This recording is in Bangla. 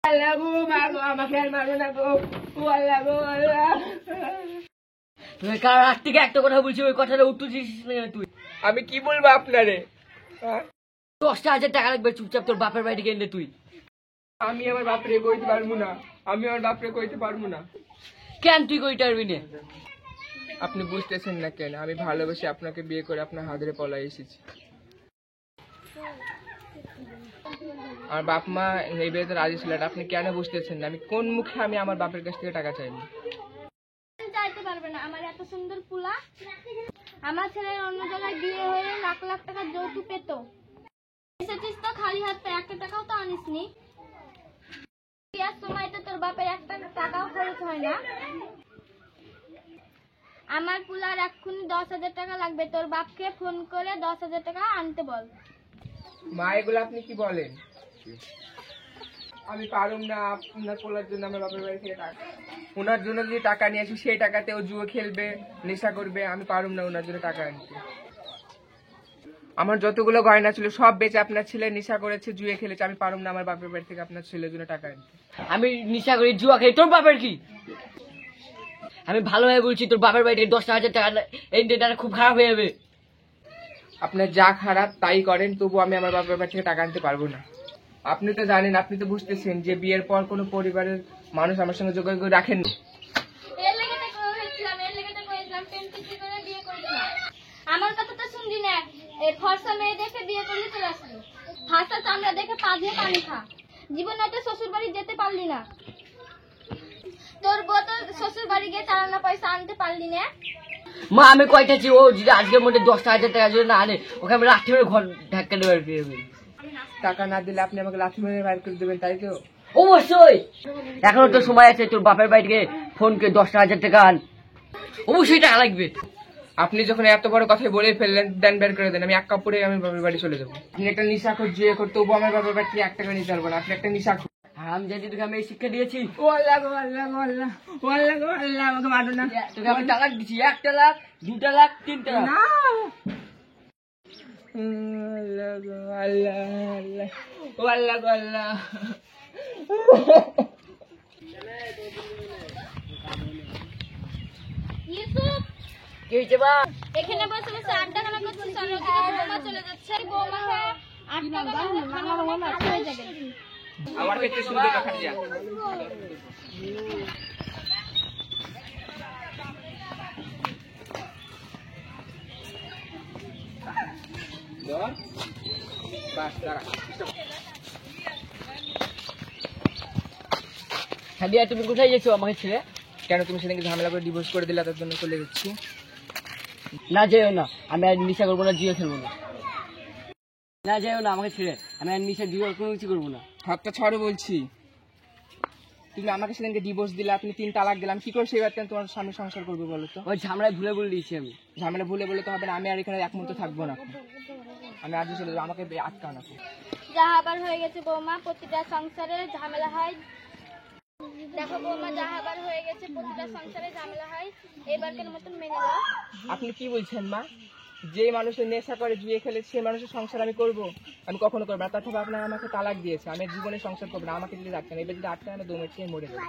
আমাকে আর মারো না গো, আল্লাহ গো আল্লাহ। তুই কার রাত থেকে একটা কথা বলছি, ওই কথাটা উঠতেছিস না তুই? আমি কি বলবো আপনারে? 10,000 টাকা লাগবে, চুপচাপ তোর বাপের বাড়ি থেকে এনে তুই। আমি আমার বাপরে কইতে পারবো না, আমি আমার বাপরে কইতে পারবো না। কেন তুই কইতে পারবি না? আপনি বুঝতেছেন না কেন? আমি ভালোবেসে আপনাকে বিয়ে করে আপনার হাত ধরে পলাই এসেছি। আমার বাপ মা এই বিয়েতে রাজি ছিল, আপনি কেন বুঝতেছেন না? আমি কোন মুখে আমি আমার বাপের কাছ থেকে টাকা চাইবো? চাইতে পারবে না। আমার এত সুন্দর পুলা, আমার ছেলের অন্য জায়গায় বিয়ে হয়ে লাখ লাখ টাকা যৌতুক পেত। এসেছিস তো খালি হাতে, একটা টাকাও তো আনিসনি। বিয়ার সময় তো তোর বাপের একটা টাকাও খরচ হয় না। আমার পুলার এক্ষুনি 10,000 টাকা লাগবে। তোর বাপকে ফোন করে 10,000 টাকা আনতে বল। মা এগুলো আপনি কি বলেন? আমি পারুম না আপনার পোলার জন্য আমার বাপের বাড়ি থেকে টাকা, ওনার জন্য যদি টাকা নিয়ে আসি সেই টাকাতে ও জুয়ো খেলবে, নেশা করবে। আমি পারুম না ওনার জন্য টাকা আনতে। আমার যতগুলো গয়না ছিল সব বেচে আপনার ছেলে নেশা করেছে, জুয়ে খেলেছে। আমি পারুম না আমার বাপের বাড়ি থেকে আপনার ছেলের জন্য টাকা আনতে। আমি নিশা করি, জুয়া খাই, তোর বাপের কি? আমি ভালোভাবে বলছি, তোর বাপের বাড়ি থেকে 10,000 টাকা এই ডেটা খুব খারাপ হয়ে যাবে। আপনার যা খারাপ তাই করেন, তবু আমি আমার বাপের বাড়ি থেকে টাকা আনতে পারবো না। আপনি তো জানেন, আপনি তো বুঝতেছেন যে বিয়ের পর কোনো পরিবারের মানুষ আমার সঙ্গে যোগাযোগ রাখেন না। আমার কথা তো শুনবি না। এই ফর্সা মেয়ে দেখে বিয়ে করলে চলে আসলি, ফাঁসা চামড়া দেখে পা দিয়ে পানি খা। জীবনে তো শ্বশুর বাড়ি যেতে পারলি না। তোর বউ তো শ্বশুর বাড়ি গিয়ে চালানা পয়সা আনতে পারলি না। মা আমি কয়টাছি, ও যদি আজকের মধ্যে 10,000 টাকা যদি না আনে, ওকে আমি লাঠি মেরে ঘর ধাক্কা দেবার পেয়ে যাবে। টাকা না দিলে আপনি আমাকে লাথি মেরে বাইর করে দেবেন, তাই তো? অবশ্যই, এখনো তো সময় আছে। তোর বাপের বাড়ি থেকে ফোন করে 10,000 টাকা আন, অবশ্যই টাকা লাগবে। আপনি যখন এত বড় কথা বলে ফেললেন, দেন বের করে দেন। আমি এক কাপড়ে আমি বাপের বাড়ি চলে যাবো। আপনি একটা নিশাখোর জুয়ে করতে, তবু আমার বাপের বাড়ি থেকে 1 টাকা নিতে পারবো না। আপনি একটা নিশাখোর। আমি জানি তোকে আমি এই শিক্ষা দিয়েছি। ও আল্লাহ গো আল্লাহ গো আল্লাহ, ও আল্লাহ গো আল্লাহ, আমাকে মারো না। তোকে আমি তালাক দিচ্ছি, 1 লাখ, 2 লাখ, 3 লাখ। না। আল্লাহ গো আল্লাহ আল্লাহ, ও আল্লাহ গো আল্লাহ। ইউসুফ, কি হয়েছে বা? এখানে বসে বসে আড্ডা খানা করছিস, আর ওদিকে বৌমা চলে যাচ্ছে। বৌমা হয়ে আড্ডা খানা হয়ে যাবে। আমার কাছে সুন্দর কথা দিয়া। বাস দাঁড়া। সাদিয়া, তুমি কোথায় যাচ্ছো আমাকে ছেড়ে? কেন তুমি সেদিনকে ঝামেলা করে ডিভোর্স করে দিলে, তার জন্য চলে যাচ্ছি। না যেও না, আমি আর নিশা করবো না, জিও খেলবো না। না যেও না আমাকে ছেড়ে, আমি আর নিশা জিও কোনো কিছু করবো না। হাতটা ছাড়ো বলছি। তুমি আমাকে সেদিনকে ডিভোর্স দিলে, আপনি 3 তালাক দিলাম, কি করে সেই বাচ্চা তোমার স্বামী সংসার করবে বলো তো? ওই ঝামেলায় ভুলে বলে দিয়েছি আমি। ঝামেলা ভুলে বলে তো হবে না। আমি আর এখানে এক মুহূর্ত থাকবো না। আমি আজকে চলে যাবো, আমাকে আটকাও না। যাহাবার হয়ে গেছে বৌমা, প্রতিটা সংসারে ঝামেলা হয়। দেখো বৌমা, যাহাবার হয়ে গেছে, প্রতিটা সংসারে ঝামেলা হয়। এবারকার মতন মেনে নাও। আপনি কি বলছেন মা? যে মানুষের নেশা করে জুয়ে খেলে সেই মানুষের সংসার আমি করবো? আমি কখনো করবো না। তাছাড়া আপনার আমাকে তালাক দিয়েছে, আমি জীবনে সংসার করবো না। আমাকে যদি আটকান, এবার যদি আটকান, আমি 2 মিনিট মরে যাবো।